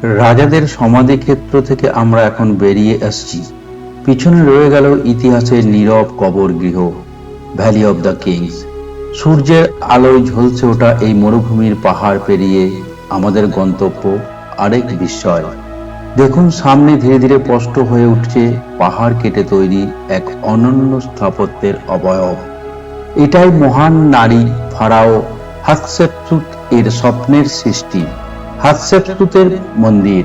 রাজাদের সমাধিক্ষেত্র থেকে আমরা এখন বেরিয়ে আসছি। পিছনে রয়ে গেল ইতিহাসের নীরব কবর গৃহ, ভ্যালি অব দ্য কিংস। সূর্যের আলোয় ঝলসে ওঠা এই মরুভূমির পাহাড় পেরিয়ে আমাদের গন্তব্য আরেক বিস্ময়। দেখুন, সামনে ধীরে ধীরে স্পষ্ট হয়ে উঠছে পাহাড় কেটে তৈরি এক অনন্য স্থাপত্যের অবয়ব। এটাই মহান নারী ফারাও হাতশেপসুত এর স্বপ্নের সৃষ্টি, হাতশেপসুতের মন্দির।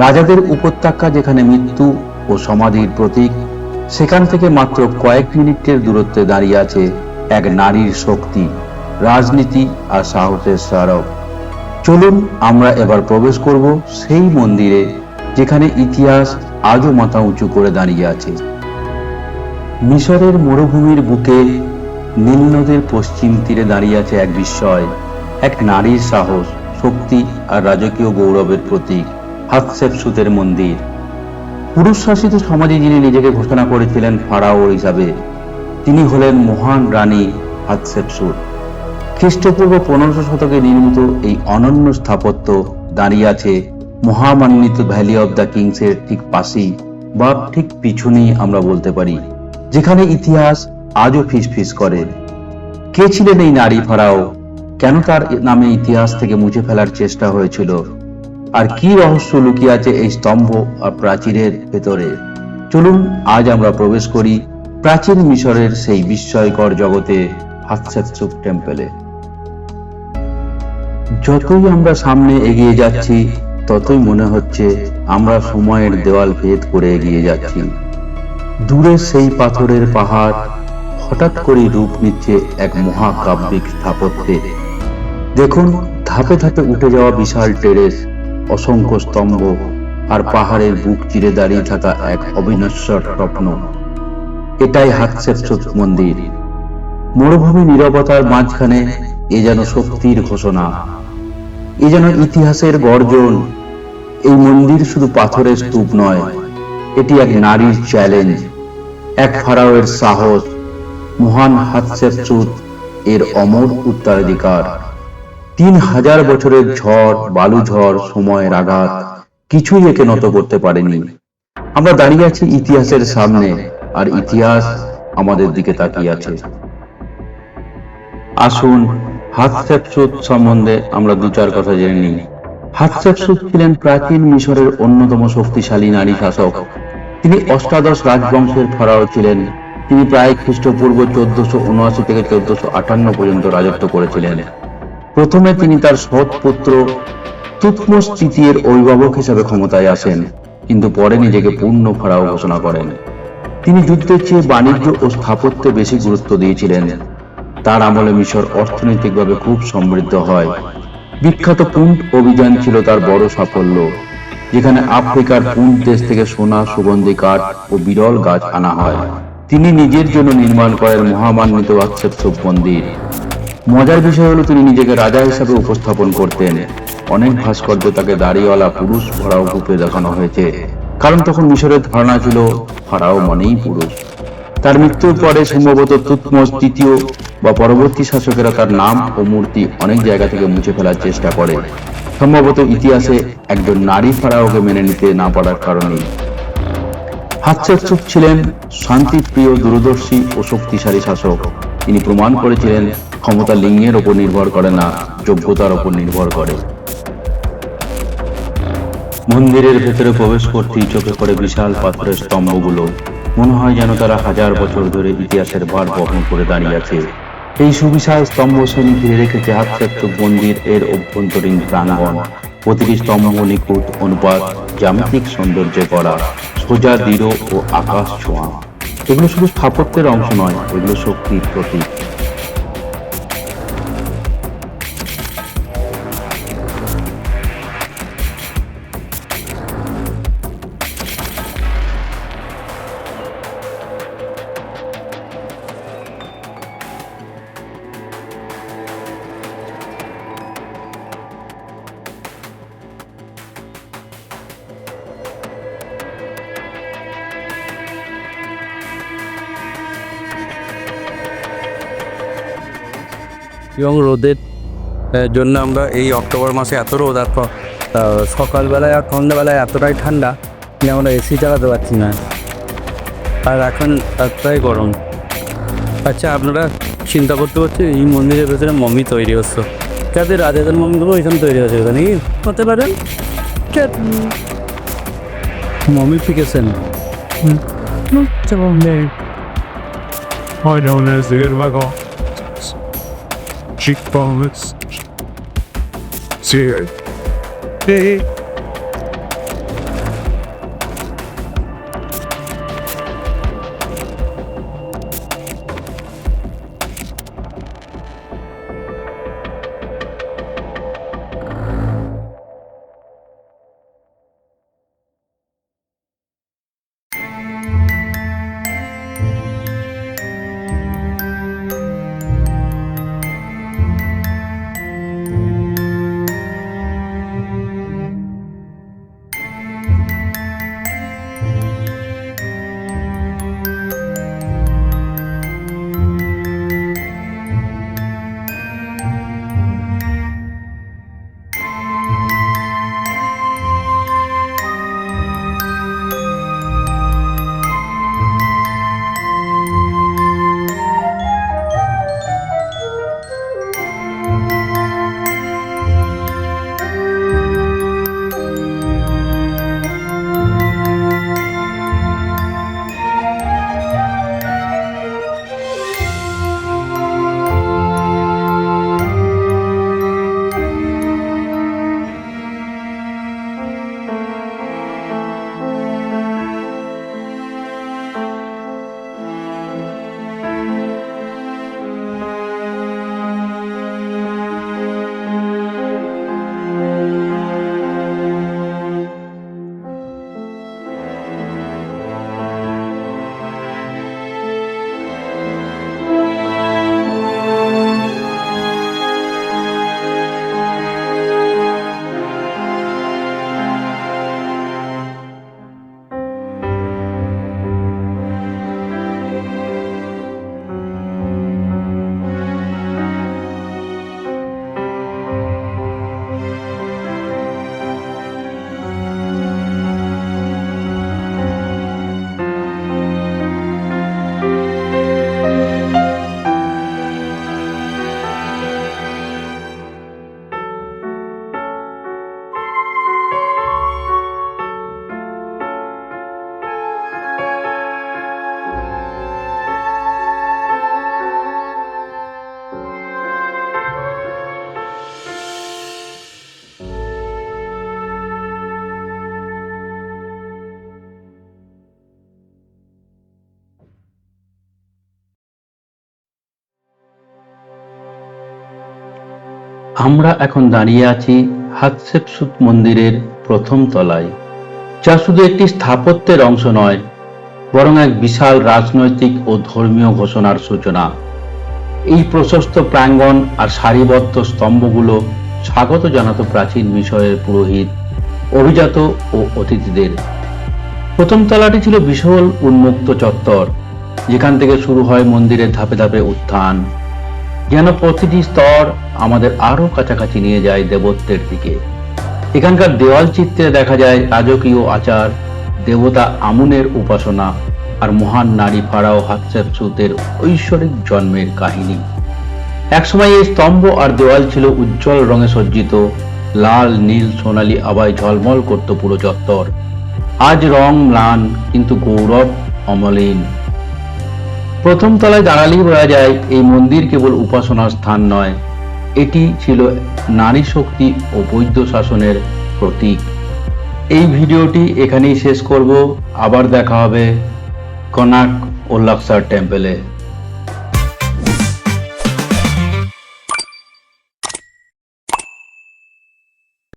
রাজাদের উপত্যকা যেখানে মৃত্যু ও সমাধির প্রতীক, সেখান থেকে মাত্র কয়েক মিনিটের দূরত্বে দাঁড়িয়ে আছে এক নারীর শক্তি, রাজনীতি আর সাহসের স্মারক। চলুন আমরা এবার প্রবেশ করব সেই মন্দিরে যেখানে ইতিহাস আজও মাথা উঁচু করে দাঁড়িয়ে আছে। মিশরের মরুভূমির বুকে নীল নদীর পশ্চিম তীরে দাঁড়িয়ে আছে এক বিস্ময়, এক নারীর সাহস, শক্তি আর রাজকীয় গৌরবের প্রতীক, হাতশেপসুতের মন্দির। পুরুষ শাসিত সমাজে যিনি নিজেকে ঘোষণা করেছিলেন ফারাও হিসাবে, তিনি হলেন মহান রানী হাতশেপসুত। খ্রিস্টপূর্ব 1500 শতকে নির্মিত এই অনন্য স্থাপত্য দাঁড়িয়ে আছে মহামান্বিত ভ্যালি অব দ্য কিংসের ঠিক পাশেই, বা ঠিক পিছনেই আমরা বলতে পারি, যেখানে ইতিহাস আজও ফিসফিস করে। কে ছিলেন এই নারী ফারাও? কেন তার নামে ইতিহাস থেকে মুছে ফেলার চেষ্টা হয়েছিল? আর কি রহস্য লুকিয়ে আছে এই স্তম্ভ আর প্রাচীরের ভেতরে? চলুন আজ আমরা প্রবেশ করি প্রাচীন মিশরের সেই বিস্ময়কর জগতে, হাতশেপসুত টেম্পলে। যতই আমরা সামনে এগিয়ে যাচ্ছি, ততই মনে হচ্ছে আমরা সময়ের দেওয়াল ভেদ করে এগিয়ে যাচ্ছি। দূরে সেই পাথরের পাহাড় হঠাৎ করে রূপ নিচ্ছে এক মহাকাব্যিক স্থাপত্যে। দেখুন, ধাপে ধাপে উঠে যাওয়া বিশাল টেরেস, অসংখ্য স্তম্ভ আর পাহাড়ের বুক চিরে দাঁড়িয়ে থাকা এক অবিনশ্বর স্বপ্ন। এটাই হাতশেপসুত মন্দির। মরুভূমি নীরবতার মাঝখানে এ যেন শক্তির ঘোষণা, এ যেন ইতিহাসের গর্জন। এই মন্দির শুধু পাথরের স্তূপ নয়, এটি এক নারীর চ্যালেঞ্জ, এক ফারাওয়ের সাহস, মহান হাতশেপসুত এর অমর উত্তরাধিকার। 3000 বছরের ঝড়, বালুঝড়, সময়ের আঘাত কিছুই একে নত করতে পারেনি। আমরা দাঁড়িয়ে আছি ইতিহাসের সামনে, আর ইতিহাস আমাদের দিকে তাকিয়ে আছে। আসুন হাতশেপসুত সম্বন্ধে আমরা দু চার কথা জেনে নিই। হাতশেপসুত ছিলেন প্রাচীন মিশরের অন্যতম শক্তিশালী নারী শাসক। তিনি অষ্টাদশ রাজবংশের ফারাও ছিলেন। তিনি প্রায় খ্রিস্টপূর্ব 1479 থেকে 1458 পর্যন্ত রাজত্ব করেছিলেন। প্রথমে তিনি তার সৎ পুত্র তুতমোস তৃতীয়ের অভিভাবক হিসেবে ক্ষমতায় আসেন, কিন্তু পরে নিজেকে পূর্ণ ফারাও ঘোষণা করেন। তিনি যুদ্ধের চেয়ে বাণিজ্য ও স্থাপত্যে বেশি গুরুত্ব দিয়েছিলেন। তার আমলে মিশর অর্থনৈতিকভাবে খুব সমৃদ্ধ হয়। বিখ্যাত পুন্ট অভিযান ছিল তার বড় সাফল্য, যেখানে আফ্রিকার পুন্ট দেশ থেকে সোনা, সুগন্ধি কাঠ ও বিরল গাছ আনা হয়। তিনি নিজের জন্য নির্মাণ করেন মহামান্বিত হাতশেপসুত মন্দির। মজার বিষয় হলো, তিনি নিজেকে রাজা হিসাবে উপস্থাপন করতেন। অনেক ভাস্কর্য তাকে দাড়িওয়ালা পুরুষ ফারাও রূপে দেখানো হয়েছে, কারণ তখন মিশরের ধারণা ছিল ফারাও মানেই পুরুষ। তার মৃত্যুর পরে সম্ভবত তুতমোস তৃতীয় বা পরবর্তী শাসকেরা তার নাম ও মূর্তি অনেক জায়গা থেকে মুছে ফেলার চেষ্টা করে, সম্ভবত ইতিহাসে একজন নারী ফারাওকে মেনে নিতে না পারার কারণে। হাতশেপসুত ছিলেন শান্তিপ্রিয়, দূরদর্শী ও শক্তিশালী শাসক। তিনি প্রমাণ করেছিলেন ক্ষমতা লিঙ্গের ওপর নির্ভর করে না, যোগ্যতার ওপর নির্ভর করে। মন্দিরের ভেতরে প্রবেশ করতেই চোখে পড়ে বিশাল পাথরের স্তম্ভগুলো। মনে হয় যেন তারা 1000 বছর ধরে ইতিহাসের ভার বহন করে দাঁড়িয়ে আছে। এই সুবিশাল স্তম্ভ শ্রেণী ঘিরে রেখেছে হাতশেপসুত মন্দির এর অভ্যন্তরীণ প্রাঙ্গণ। প্রতিটি স্তম্ভ নিখুঁত অনুপাত, জ্যামিতিক সৌন্দর্যে করা, সোজা, দৃঢ় ও আকাশ ছোঁয়া। এগুলো শুধু স্থাপত্যের অংশ নয়, এগুলো শক্তির প্রতীক। এবং রোদের জন্য আমরা এই অক্টোবর মাসে এত রোদ, আর সকালবেলায় আর সন্ধ্যাবেলায় এতটাই ঠান্ডা যে আমরা এসি চালাতে পারছি না, আর এখন এতটাই গরম। আচ্ছা, আপনারা চিন্তা করতে পারছেন এই মন্দিরের ভেতরে মমি তৈরি হচ্ছে, যাদের রাজাদের মমিগুলো ওইখানে তৈরি হচ্ছে, ওখানে কি হতে পারেন mummification. I don't know, the good like all cheekbones. See it. Hey. আমরা এখন দাঁড়িয়ে আছি হাতশেপসুত মন্দিরের প্রথম তলায়, যা শুধু একটি স্থাপত্যের অংশ নয়, বরং এক বিশাল রাজনৈতিক ও ধর্মীয় ঘোষণার সূচনা। এই প্রশস্ত প্রাঙ্গণ আর সারিবদ্ধ স্তম্ভগুলো স্বাগত জানাতো প্রাচীন মিশরের পুরোহিত, অভিজাত ও অতিথিদের। প্রথম তলাটি ছিল বিশাল উন্মুক্ত চত্বর, যেখান থেকে শুরু হয় মন্দিরের ধাপে ধাপে উত্থান, যেন প্রতিটি স্তর আমাদের আরো কাছাকাছি নিয়ে যায় দেবত্বের দিকে। এখানকার দেওয়াল চিত্রে দেখা যায় রাজকীয় আচার, দেবতা আমুনের উপাসনা আর মহান নারী ফারাও হাতশেপসুতের ঐশ্বরিক জন্মের কাহিনী। একসময় এই স্তম্ভ আর দেওয়াল ছিল উজ্জ্বল রঙে সজ্জিত, লাল নীল সোনালী আভায় ঝলমল করত পুরো চত্বর। আজ রং ম্লান, কিন্তু গৌরব অমলিন। প্রথম তলায় দাঁড়ালেই বোঝা যায় এই মন্দির কেবল উপাসনার স্থান নয়, এটি ছিল নারী শক্তি ও বৈদ্য শাসনের প্রতীক। এই ভিডিওটি এখানেই শেষ করব। আবার দেখা হবে কোনার্ক ও লাক্সার টেম্পলে।